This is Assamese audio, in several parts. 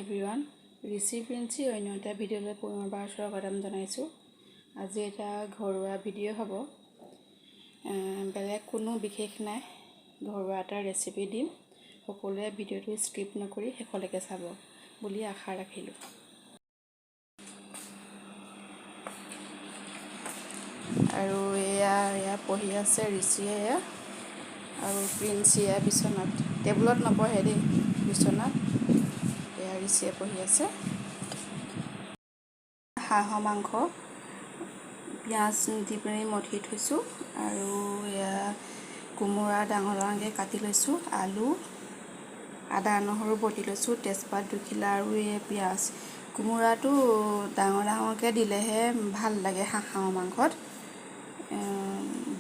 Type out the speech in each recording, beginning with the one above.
এভৰিৱান ৰিচিপিয়েঞ্চি অন্য এটা ভিডিঅ'লৈ পুনৰবাৰ স্বাগতম জনাইছোঁ। আজি এটা ঘৰুৱা ভিডিঅ' হ'ব। বেলেগ কোনো বিশেষ নাই, ঘৰুৱা এটা ৰেচিপি দিম। সকলোৱে ভিডিঅ'টো স্কিপ নকৰি শেষলৈকে চাব বুলি আশা ৰাখিলোঁ। আৰু এয়া পঢ়ি আছে ঋষিয়ে, আৰু প্ৰিন্সিয়ে বিচনাত, টেবুলত নপঢ়ে দেই, বিচনাত এয়া ঋষিয়ে পঢ়ি আছে। হাঁহৰ মাংস পিঁয়াজ দি পিনি মঠি থৈছোঁ, আৰু এয়া কোমোৰা ডাঙৰ ডাঙৰকৈ কাটি লৈছোঁ, আলু, আদা নহৰু বটি লৈছোঁ, তেজপাত দুখিলা আৰু এই পিঁয়াজ। কোমোৰাটো ডাঙৰ ডাঙৰকৈ দিলেহে ভাল লাগে হাঁহৰ মাংসত।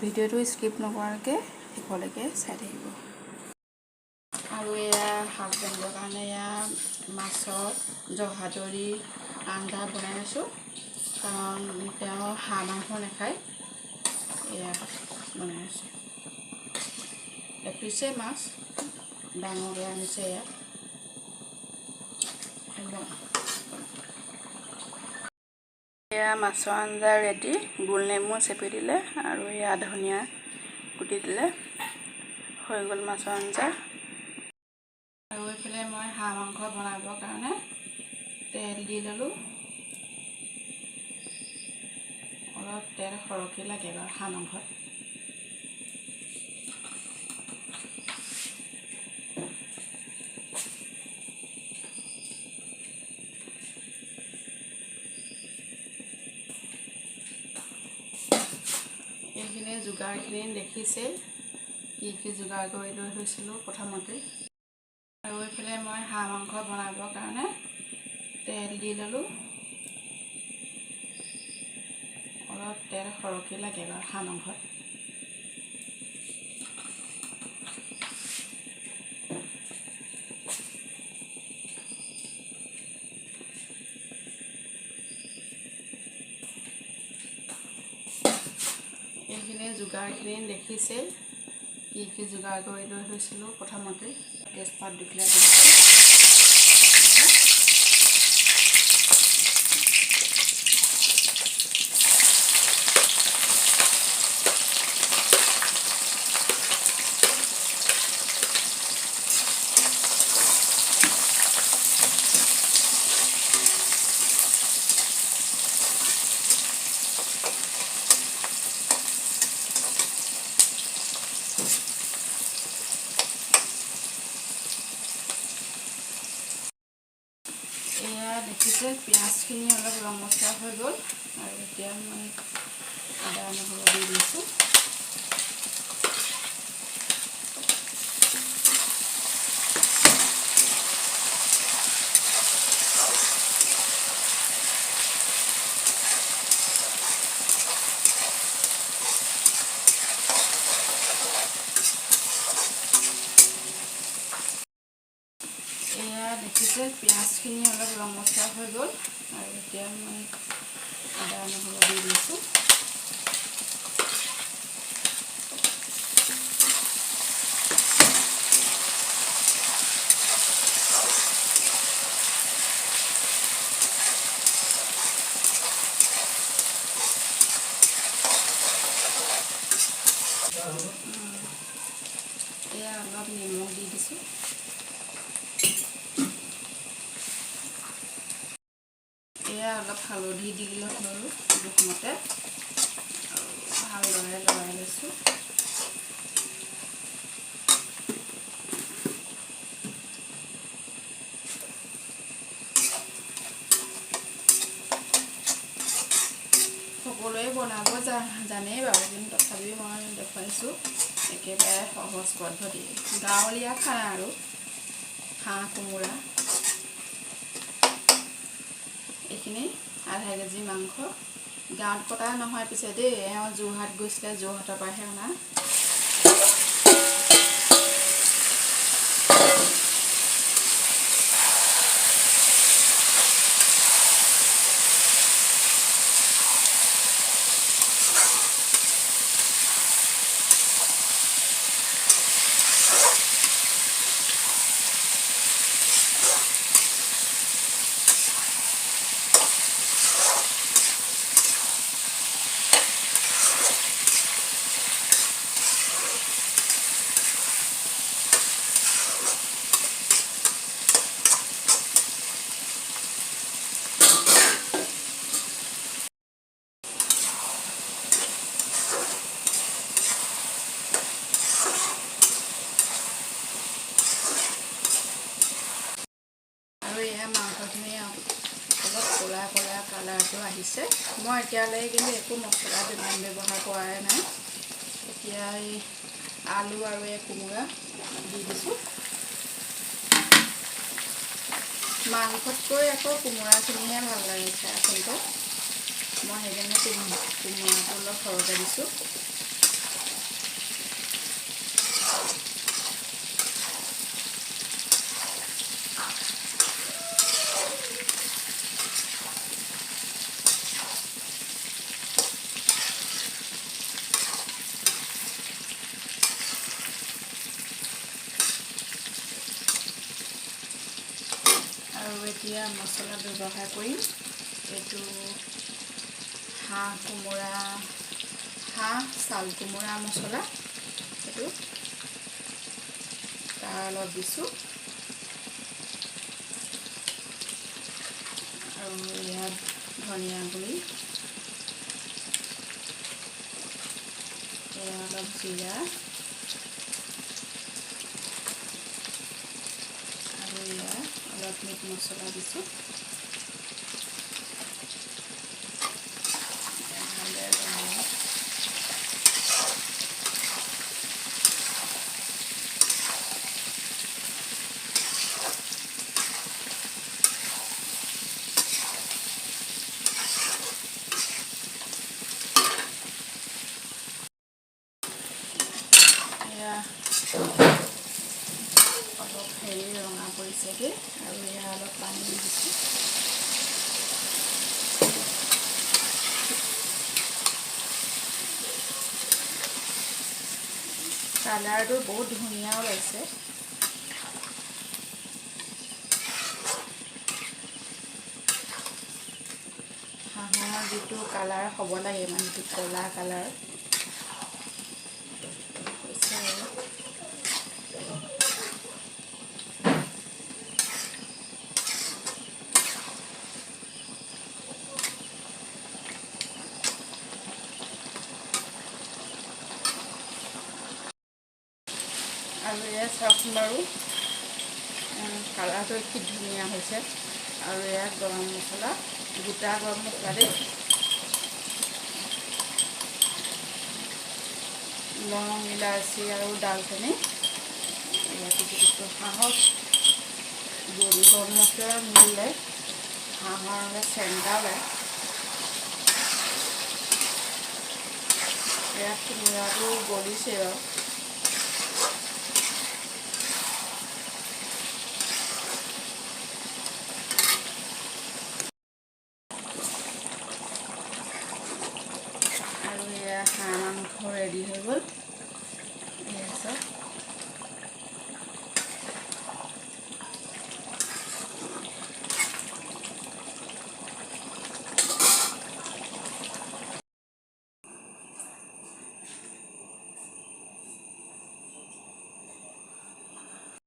ভিডিঅ'টো স্কিপ নকৰাকৈ শেষলৈকে চাই থাকিব। আৰু এয়া হাজবেণ্ডৰ কাৰণে এয়া মাছৰ জহাদৰী আঞ্জা বনাই আছোঁ, কাৰণ তেওঁ হাঁহ মাংস নাখায়। এয়া বনাই আছোঁ, এপিছে মাছ ডাঙৰকৈ আনিছে। এয়া মাছৰ আঞ্জা ৰেডি, গোল নেমু চেপি দিলে আৰু এয়া ধনিয়া কুটি দিলে, হৈ গ'ল মাছৰ আঞ্জা। আৰু এইফালে মই হাঁহ মাংস বনাবৰ কাৰণে তেল দি ল'লোঁ। অলপ তেল সৰহকৈ লাগে বাৰু হাঁহ মাংসত। এইখিনি যোগাৰখিনি দেখিছে, কি যোগাৰ কৰি লৈ থৈছিলোঁ প্ৰথমতে। আৰু এইফালে মই হাঁহ মাংস বনাবৰ কাৰণে তেল দি ল'লোঁ। অলপ তেল সৰহকৈ লাগে বাৰু হাঁহ মাংসত। এইখিনি যোগাৰখিনি দেখিছে, কি যোগাৰ কৰি লৈ থৈছিলোঁ প্ৰথমতে। তেজপাত দুখিলা দিছোঁ, এয়া দেখিছে পিঁয়াজখিনি অলপ ৰঙচুৱা হৈ গ'ল, আৰু এতিয়া মই আদা নহৰু দি দিছোঁ। এয়া দেখিছে পিঁয়াজখিনি অলপ ৰঙচুৱা হৈ গ'ল, আৰু এতিয়া মই আদা নহৰু দি দিছোঁ। এয়া অলপ নিমখ দি দিছোঁ। এয়া অলপ হালধি দি ল'লোঁ জোখমতে, আৰু ভালদৰে লৰাই লৈছোঁ। সকলোৱে বনাব জানেই বাৰু, কিন্তু তথাপিও মই দেখুৱাইছোঁ একেবাৰে সহজ পদ্ধতি, গাঁৱলীয়া খানা আৰু হাঁহ কোমোৰা। এইখিনি আধা কেজি মাংস, গাঁৱত কটা নহয় পিছে দেই, এওঁ যোৰহাট গৈছিলে, যোৰহাটৰ পৰাহে অনা। আৰু এয়া মাংসখিনি অলপ ক'লা ক'লা কালাৰটো আহিছে। মই এতিয়ালৈকে কিন্তু একো মছলা ব্যৱহাৰ কৰাই নাই। এতিয়া এই আলু আৰু এই কোমোৰা দি দিছোঁ। মাংসতকৈ আকৌ কোমোৰাখিনিহে ভাল লাগে খাই আচলতে। মই সেইকাৰণে কোমোৰাটো অলপ সৰহকৈ দিছোঁ। আৰু এতিয়া মছলা ব্যৱহাৰ কৰিম। এইটো হাঁহ চাল কোমোৰা মছলা, এইটো তাৰ অলপ দিছোঁ। আৰু ইয়াত ধনিয়া গুড়ি, এয়া অলপ জিৰা, আৰু এয়া অলপ মিট মছলা দিছোঁ। অলপ ৰঙা পৰিছেগৈ আৰু এয়া অলপ পানী দি দিছোঁ। কালাৰটো বহুত ধুনীয়া ওলাইছে। হাঁহৰ যিটো কালাৰ হ'ব লাগে, মানে যিটো ক'লা কালাৰ হৈছে আৰু এয়া চাওকচোন বাৰু, কালাৰটো কি ধুনীয়া হৈছে। আৰু এয়া গৰম মছলা, গোটা গৰম মছলা দেই, লং, ইলাচি আৰু ডালচেনি ইয়াত দিছোঁ। হাঁহক গৰম মছলা মিলে হাঁহৰ চেণ্টা ওলায়। ইয়াত কোমোৰাটো গলিছে বাৰু। আৰু এয়া হাঁহ মাংস ৰেডি হৈ গ'ল।